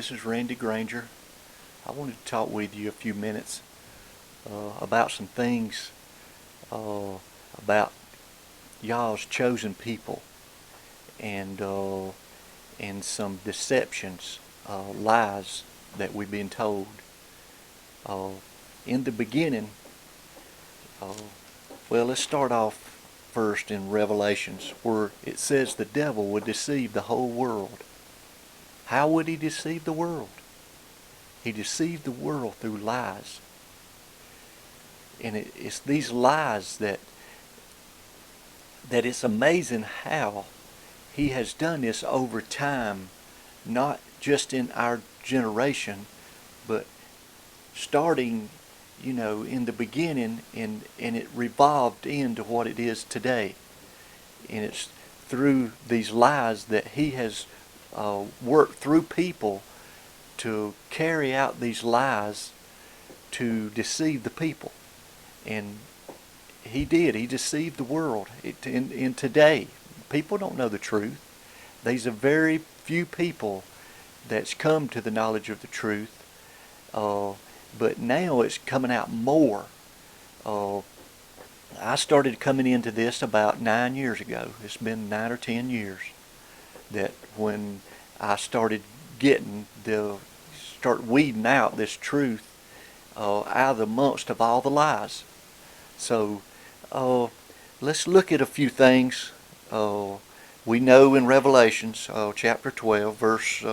This is Randy Granger. I wanted to talk with you a few minutes about some things about y'all's chosen people and some deceptions, lies that we've been told. In the beginning, well, let's start off first in Revelations, where it says the devil would deceive the whole world. How would he deceive the world? He deceived the world through lies. And it's these lies that it's amazing how he has done this over time, not just in our generation, but starting, in the beginning, and it revolved into what it is today. And it's through these lies that he has worked through people to carry out these lies to deceive the people. And he deceived the world. In today, people don't know the truth. There's a very few people that's come to the knowledge of the truth, but now it's coming out more. I started coming into this about 9 years ago. It's been 9 or 10 years that when I started start weeding out this truth out of the midst of all the lies. So let's look at a few things. We know in Revelations chapter 12 verse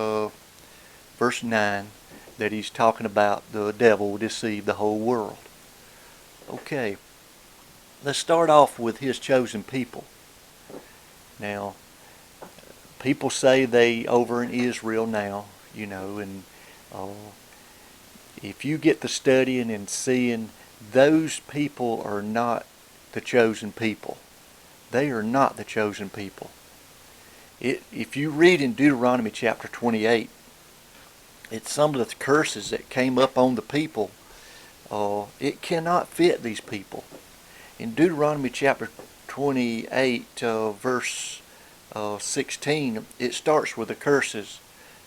9 that he's talking about the devil will deceive the whole world. Okay, let's start off with his chosen people. Now, people say they over in Israel now, and if you get to studying and seeing, those people are not the chosen people. They are not the chosen people. If you read in Deuteronomy chapter 28, it's some of the curses that came up on the people. It cannot fit these people. In Deuteronomy chapter 28, verse 16, it starts with the curses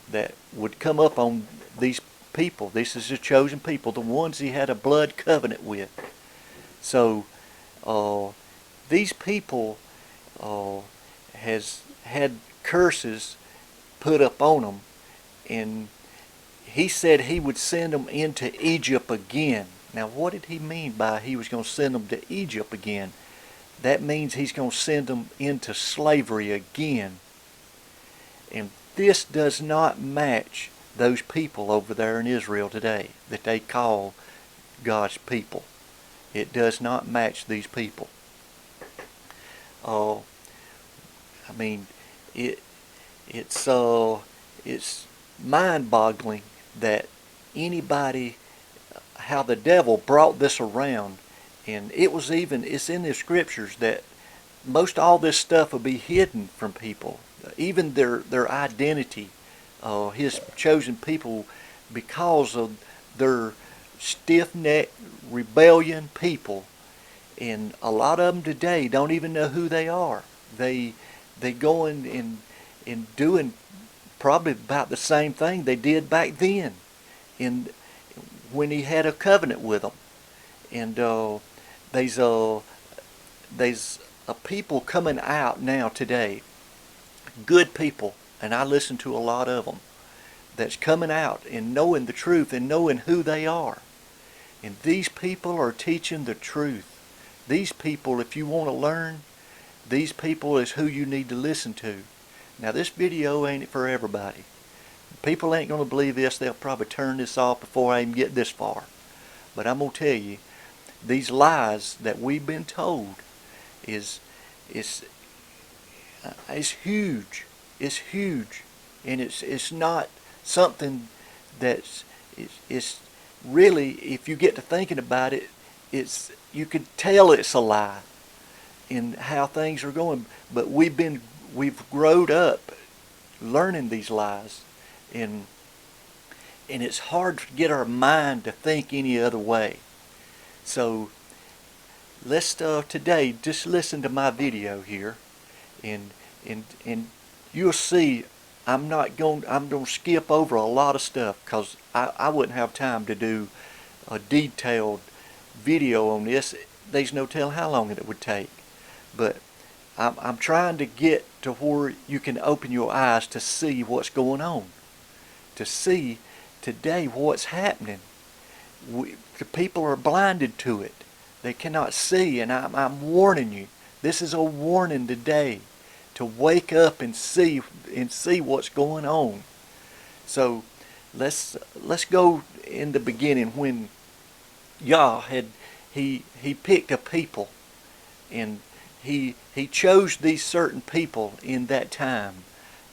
that would come up on these people. This is the chosen people, the ones he had a blood covenant with. So these people has had curses put up on them, and he said he would send them into Egypt again. Now, what did he mean by he was going to send them to Egypt again? That means he's going to send them into slavery again. And this does not match those people over there in Israel today that they call God's people. It does not match these people. It's mind-boggling that how the devil brought this around. And it's in the scriptures that most all this stuff will be hidden from people, even their identity, his chosen people, because of their stiff-necked rebellion people. And a lot of them today don't even know who they are. They go in and doing probably about the same thing they did back then, when he had a covenant with them. And there's a people coming out now today, good people, and I listen to a lot of them, that's coming out and knowing the truth and knowing who they are. And these people are teaching the truth. These people, if you want to learn, these people is who you need to listen to. Now, this video ain't for everybody. People ain't going to believe this. They'll probably turn this off before I even get this far. But I'm going to tell you, these lies that we've been told is huge. It's huge. And it's not something that's it's really, if you get to thinking about it, you could tell it's a lie in how things are going. But we've grown up learning these lies, and it's hard to get our mind to think any other way. So let's today just listen to my video here, and you'll see I'm going to skip over a lot of stuff because I wouldn't have time to do a detailed video on this. There's no telling how long it would take. But I'm trying to get to where you can open your eyes to see what's going on. To see today what's happening. The people are blinded to it. They cannot see, and I'm warning you. This is a warning today to wake up and see what's going on. So let's go in the beginning when Yah he picked a people, and he chose these certain people in that time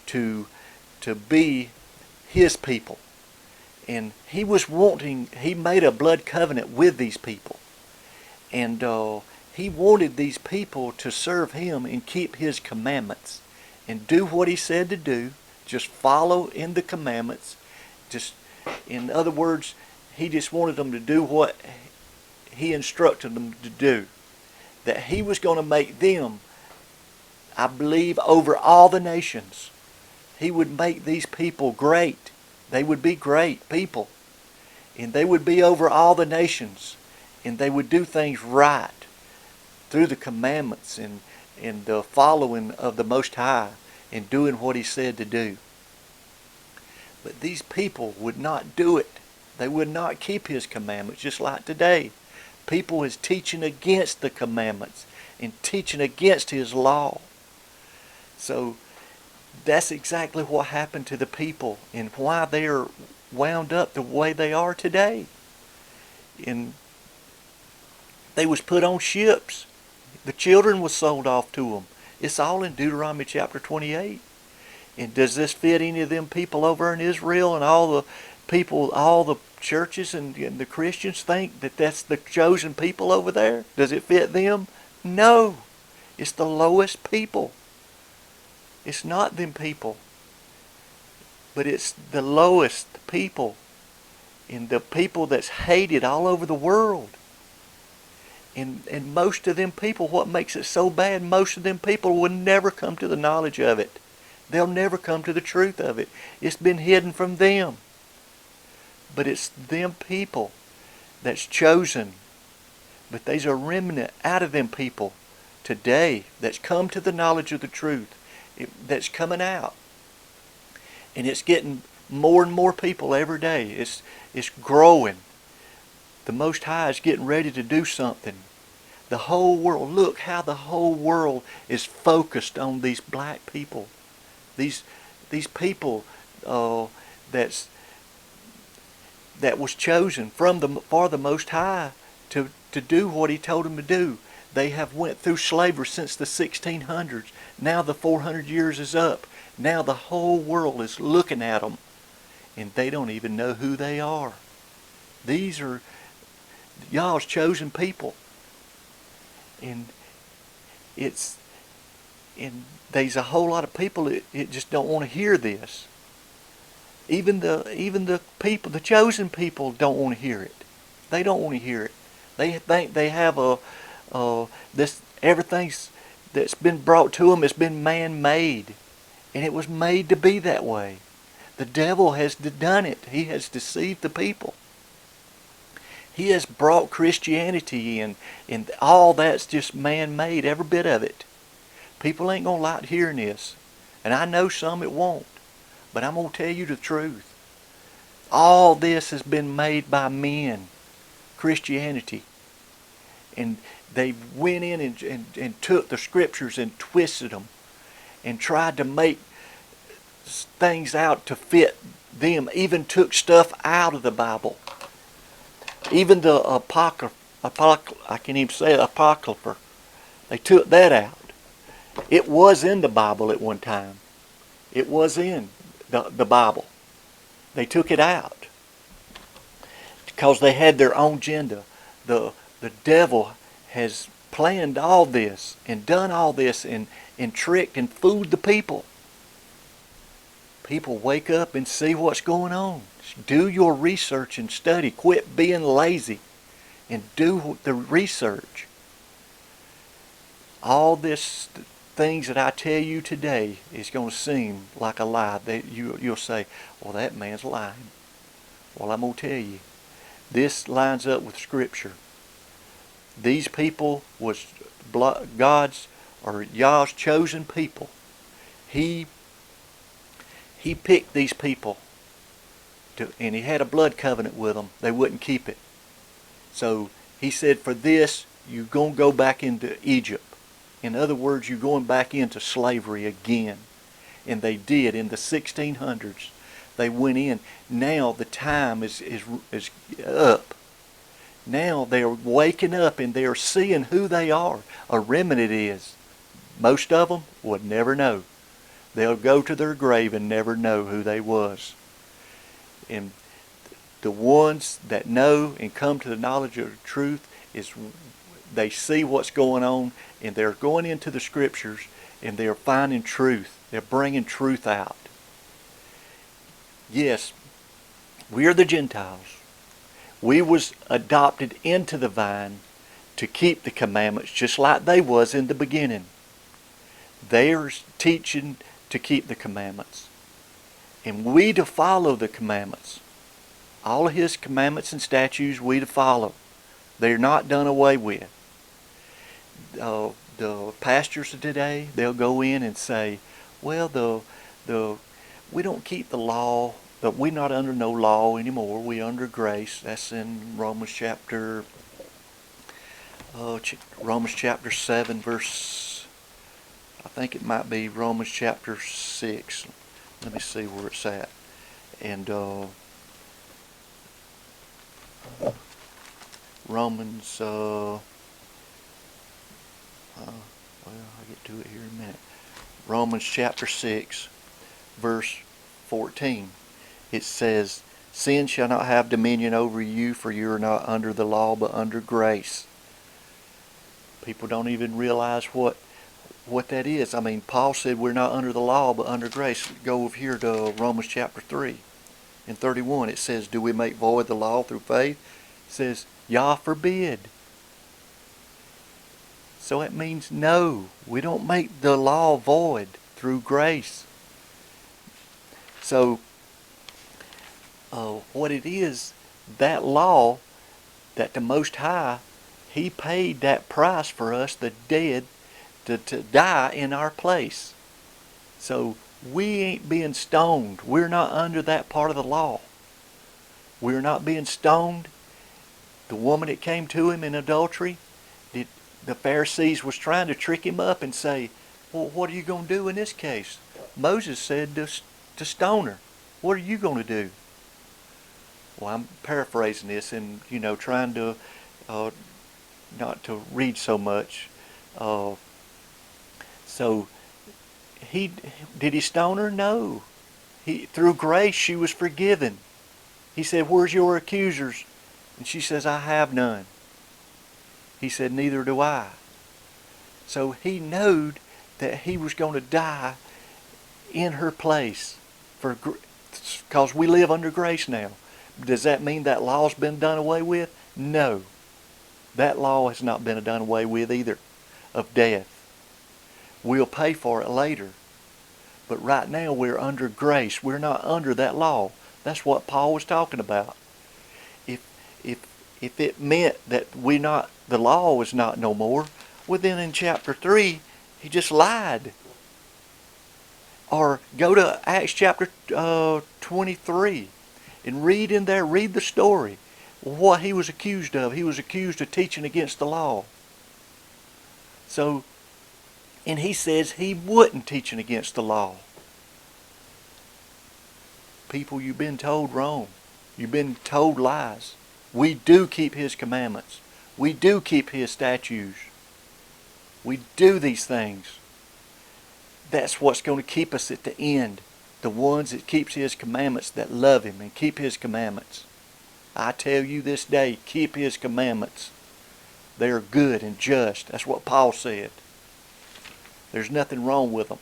to be his people. And he made a blood covenant with these people. And he wanted these people to serve him and keep his commandments and do what he said to do. Just follow in the commandments. Just, in other words, he just wanted them to do what he instructed them to do. That he was going to make them, I believe, over all the nations. He would make these people great. They would be great people. And they would be over all the nations. And they would do things right through the commandments and the following of the Most High and doing what he said to do. But these people would not do it. They would not keep his commandments, just like today. People is teaching against the commandments and teaching against his law. So that's exactly what happened to the people and why they are wound up the way they are today. And they was put on ships. The children was sold off to them. It's all in Deuteronomy chapter 28. And does this fit any of them people over in Israel and all the people, all the churches and the Christians think that that's the chosen people over there? Does it fit them? No. It's the lowest people. It's not them people. But it's the lowest people. And the people that's hated all over the world. And most of them people, what makes it so bad, most of them people will never come to the knowledge of it. They'll never come to the truth of it. It's been hidden from them. But it's them people that's chosen. But there's a remnant out of them people today that's come to the knowledge of the truth. That's coming out. And it's getting more and more people every day. It's growing. The Most High is getting ready to do something. The whole world, look how the whole world is focused on these black people. These people that was chosen for the Most High to do what he told them to do. They have went through slavery since the 1600s. Now the 400 years is up. Now the whole world is looking at them. And they don't even know who they are. These are Yah's chosen people. And there's a whole lot of people that just don't want to hear this. Even the people, the chosen people, don't want to hear it. They don't want to hear it. They think they have this everything's that's been brought to them has been man-made, and it was made to be that way. The devil has done it. He has deceived the people. He has brought Christianity in, and all that's just man-made, every bit of it. People ain't going to like hearing this. And I know some it won't. But I'm going to tell you the truth. All this has been made by men. Christianity. And they went in and took the scriptures and twisted them. And tried to make things out to fit them. Even took stuff out of the Bible. Even the I can't even say apocrypha. They took that out. It was in the Bible at one time. It was in the Bible. They took it out because they had their own agenda. The devil has planned all this and done all this and tricked and fooled the people. People wake up and see what's going on. Do your research and study. Quit being lazy and do the research. All this things that I tell you today is going to seem like a lie. You'll say, well, that man's lying. Well, I'm going to tell you, this lines up with Scripture. These people was God's or Yah's chosen people. He picked these people, and he had a blood covenant with them. They wouldn't keep it. So he said, for this, you're going to go back into Egypt. In other words, you're going back into slavery again. And they did in the 1600s. They went in. Now the time is up. Now they're waking up and they're seeing who they are. A remnant is. Most of them would never know. They'll go to their grave and never know who they was. And the ones that know and come to the knowledge of the truth is they see what's going on, and they're going into the Scriptures and they're finding truth. They're bringing truth out. Yes, we are the Gentiles. We was adopted into the vine to keep the commandments just like they was in the beginning. They're teaching to keep the commandments. And we to follow the commandments. All of His commandments and statutes we to follow. They're not done away with. The pastors of today, they'll go in and say, well, we don't keep the law, but we're not under no law anymore. We're under grace. That's in Romans chapter 7, verse, I think it might be Romans chapter 6. Let me see where it's at. And Romans, well, I'll get to it here in a minute. Romans chapter 6, verse 14. It says, sin shall not have dominion over you, for you are not under the law, but under grace. People don't even realize what that is. I mean, Paul said we're not under the law, but under grace. Go over here to Romans chapter 3. In 31, it says, do we make void the law through faith? It says, Yah forbid. So it means no, we don't make the law void through grace. So what it is, that law that the Most High, He paid that price for us, the dead, to die in our place. So we ain't being stoned. We're not under that part of the law. We're not being stoned. The woman that came to him in adultery, the Pharisees was trying to trick him up and say, well, what are you going to do in this case? Moses said to stone her. What are you going to do? Well, I'm paraphrasing this and, trying to not to read so much. So did he stone her? No. Through grace she was forgiven. He said, where's your accusers? And she says, I have none. He said, neither do I. So he knowed that he was going to die in her place because we live under grace now. Does that mean that law's been done away with? No. That law has not been done away with either, of death. We'll pay for it later. But right now we're under grace. We're not under that law. That's what Paul was talking about. If it meant that the law was not no more, well then in chapter 3, he just lied. Or go to Acts chapter 23 and read in there, read the story. What he was accused of. He was accused of teaching against the law. So, and he says he wasn't teaching against the law. People, you've been told wrong. You've been told lies. We do keep His commandments. We do keep His statutes. We do these things. That's what's going to keep us at the end. The ones that keeps His commandments, that love Him and keep His commandments. I tell you this day, keep His commandments. They are good and just. That's what Paul said. There's nothing wrong with them.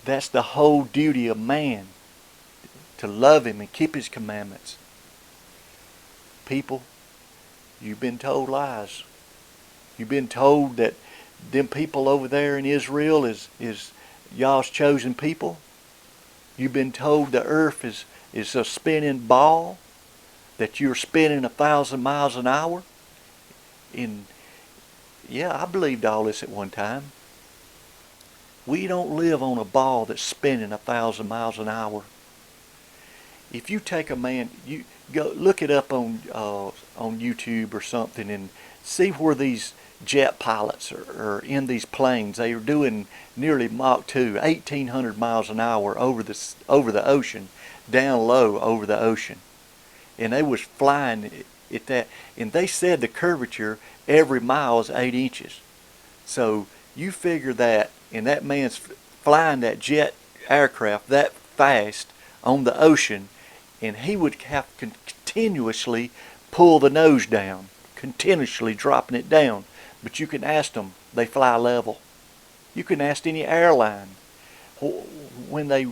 That's the whole duty of man, to love Him and keep His commandments. People, you've been told lies. You've been told that them people over there in Israel is y'all's chosen people. You've been told the earth is a spinning ball, that you're spinning 1,000 miles an hour. And yeah, I believed all this at one time. We don't live on a ball that's spinning 1,000 miles an hour. If you take a man, you go look it up on YouTube or something and see where these jet pilots are in these planes. They are doing nearly Mach 2, 1,800 miles an hour over the ocean, down low over the ocean. And they was flying at that, and they said the curvature every mile is 8 inches. So you figure that, and that man's flying that jet aircraft that fast on the ocean, and he would have to continuously pull the nose down, continuously dropping it down. But you can ask them, they fly level. You can ask any airline when they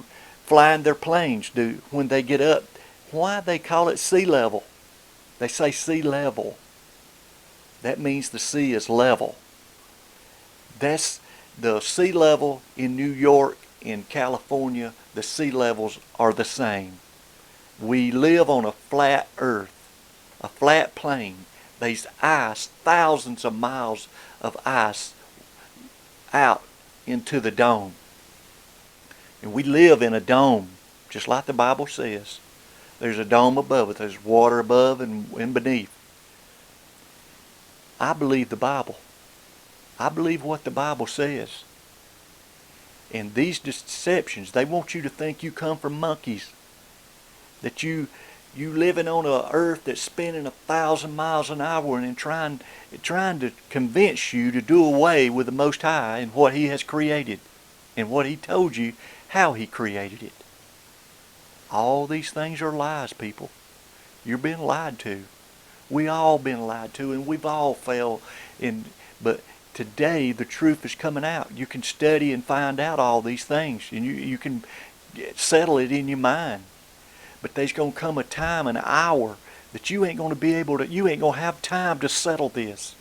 fly in their planes, when they get up, why they call it sea level. They say sea level. That means the sea is level. That's the sea level in New York, in California, the sea levels are the same. We live on a flat earth, a flat plain. There's ice, thousands of miles of ice out into the dome. And we live in a dome, just like the Bible says. There's a dome above it. There's water above and beneath. I believe the Bible. I believe what the Bible says. And these deceptions, they want you to think you come from monkeys. That you living on an earth that's spinning 1,000 miles an hour and trying to convince you to do away with the Most High and what He has created and what He told you how He created it. All these things are lies, people. You're being lied to. We all been lied to, and we've all failed. But today the truth is coming out. You can study and find out all these things, and you can settle it in your mind. But there's going to come a time, an hour, that you ain't going to be able to, you ain't going to have time to settle this.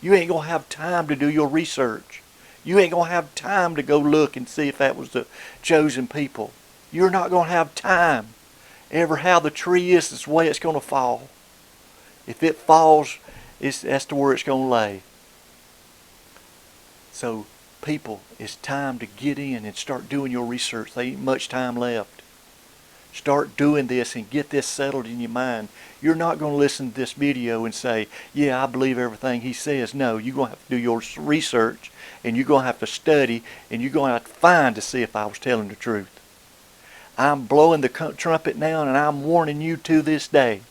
You ain't going to have time to do your research. You ain't going to have time to go look and see if that was the chosen people. You're not going to have time. Ever how the tree is the way it's going to fall. If it falls, that's to where it's going to lay. So, people, it's time to get in and start doing your research. There ain't much time left. Start doing this and get this settled in your mind. You're not going to listen to this video and say, yeah, I believe everything he says. No, you're going to have to do your research, and you're going to have to study, and you're going to have to find to see if I was telling the truth. I'm blowing the trumpet now, and I'm warning you to this day.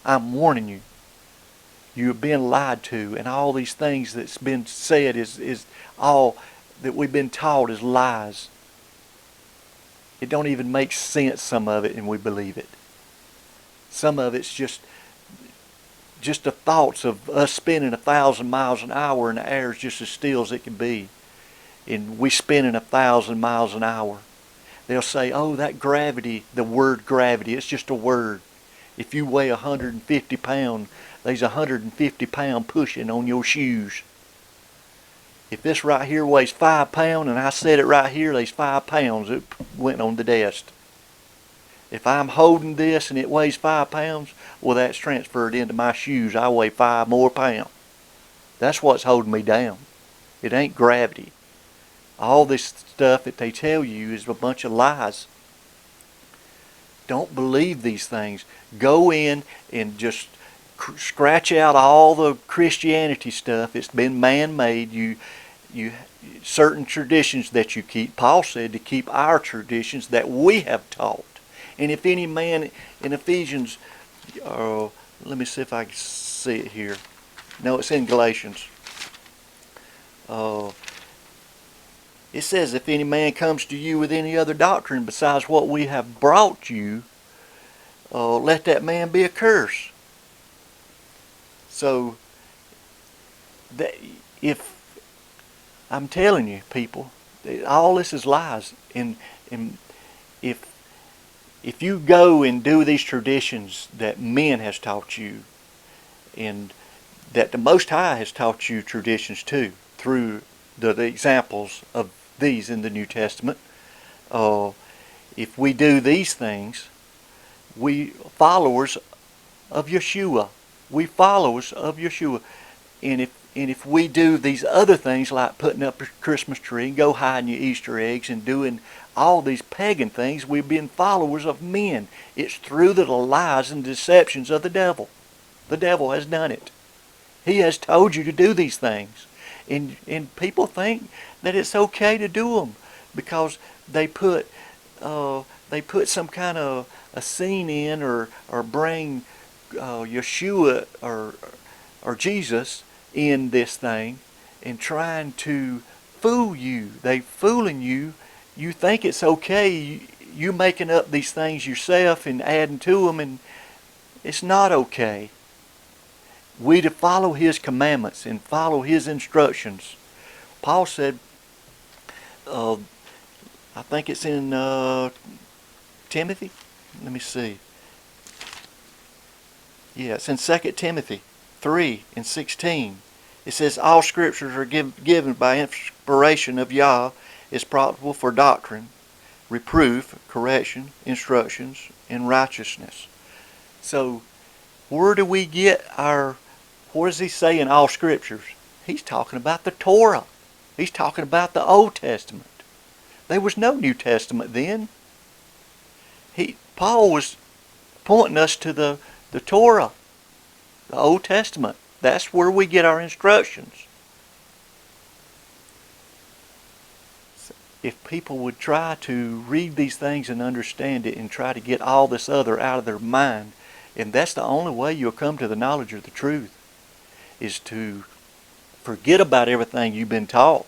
I'm warning you. You've been lied to, and all these things that's been said is all that we've been taught is lies. It don't even make sense, some of it, and we believe it. Some of it's just the thoughts of us spinning 1,000 miles an hour, and the air is just as still as it can be. And we spinning 1,000 miles an hour. They'll say, oh, that gravity, the word gravity, it's just a word. If you weigh 150 pounds, there's 150 pound pushing on your shoes. If this right here weighs 5 pounds and I set it right here, there's 5 pounds that went on the desk. If I'm holding this and it weighs 5 pounds, well, that's transferred into my shoes. I weigh 5 more pounds. That's what's holding me down. It ain't gravity. All this stuff that they tell you is a bunch of lies. Don't believe these things. Go in and just scratch out all the Christianity stuff. It's been man-made. You certain traditions that you keep. Paul said to keep our traditions that we have taught. And if any man in Ephesians, let me see if I can see it here. No, it's in Galatians. It says, if any man comes to you with any other doctrine besides what we have brought you, let that man be accursed. So, if I'm telling you, people, all this is lies. And if you go and do these traditions that men has taught you, and that the Most High has taught you traditions too, through the examples of these in the New Testament. If we do these things, we followers of Yeshua. We followers of Yeshua. And if we do these other things like putting up a Christmas tree and go hiding your Easter eggs and doing all these pagan things, we've been followers of men. It's through the lies and deceptions of the devil. The devil has done it. He has told you to do these things. And people think that it's okay to do them because they put some kind of a scene in or bring Yeshua or Jesus in this thing and trying to fool you. They fooling you. You think it's okay. You making up these things yourself and adding to them, and it's not okay. We to follow His commandments and follow His instructions. Paul said, I think it's in Timothy. Let me see. Yeah, it's in 2 Timothy 3:16. It says, all scriptures are given by inspiration of Yah, is profitable for doctrine, reproof, correction, instructions, and righteousness. So, where do we get what does he say in all scriptures? He's talking about the Torah. He's talking about the Old Testament. There was no New Testament then. Paul was pointing us to the Torah, the Old Testament. That's where we get our instructions. If people would try to read these things and understand it and try to get all this other out of their mind, and that's the only way you'll come to the knowledge of the truth, is to forget about everything you've been taught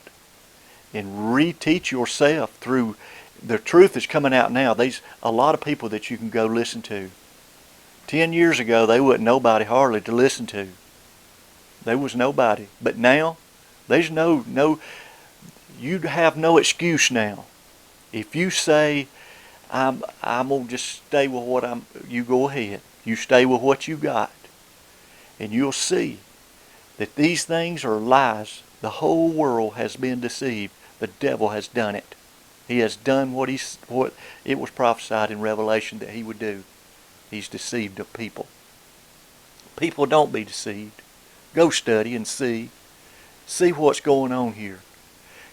and reteach yourself through the truth that's coming out now. There's a lot of people that you can go listen to. 10 years ago, they wasn't nobody hardly to listen to. There was nobody. But now, there's you have no excuse now. If you say, I'm going to just stay with you go ahead. You stay with what you got. And you'll see that these things are lies. The whole world has been deceived. The devil has done it. He has done what it was prophesied in Revelation that he would do. He's deceived the people. People, don't be deceived. Go study and see. See what's going on here.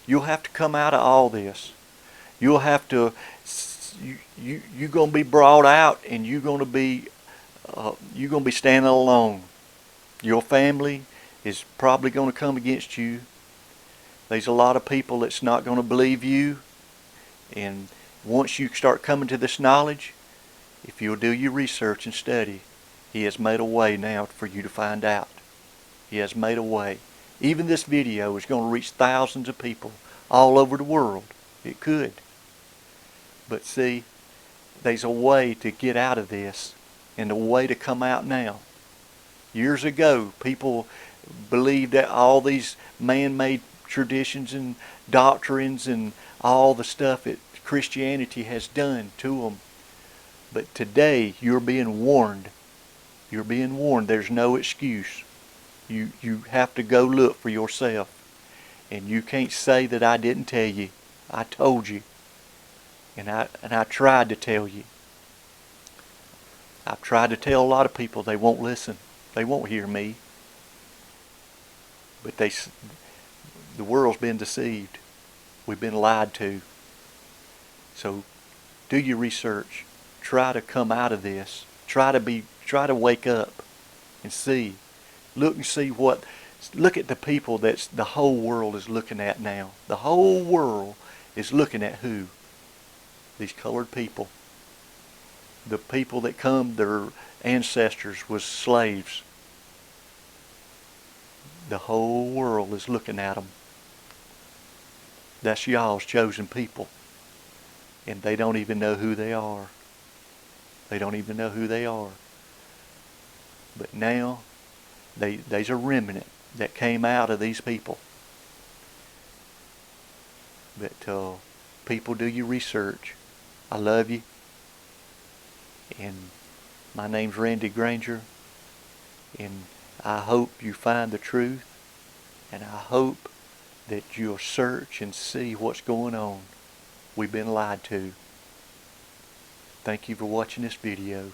You'll have to come out of all this. You'll have to. You're going to be brought out, and you're going to be standing alone. Your family is probably going to come against you. There's a lot of people that's not going to believe you. And once you start coming to this knowledge, if you'll do your research and study, He has made a way now for you to find out. He has made a way. Even this video is going to reach thousands of people all over the world. It could. But see, there's a way to get out of this and a way to come out now. Years ago, people believed that all these man-made traditions and doctrines and all the stuff that Christianity has done to them. But today, you're being warned. You're being warned. There's no excuse. You have to go look for yourself. And you can't say that I didn't tell you. I told you. And I tried to tell you. I've tried to tell a lot of people. They won't listen. They won't hear me. But the world's been deceived. We've been lied to. So do your research. Try to come out of this. Try to wake up and see. Look and see look at the people that the whole world is looking at now. The whole world is looking at who? These colored people. The people that their ancestors was slaves. The whole world is looking at them. That's y'all's chosen people. And they don't even know who they are. They don't even know who they are. But now, there's a remnant that came out of these people. But people, do your research. I love you. And my name's Randy Granger. And I hope you find the truth. And I hope that you'll search and see what's going on. We've been lied to. Thank you for watching this video.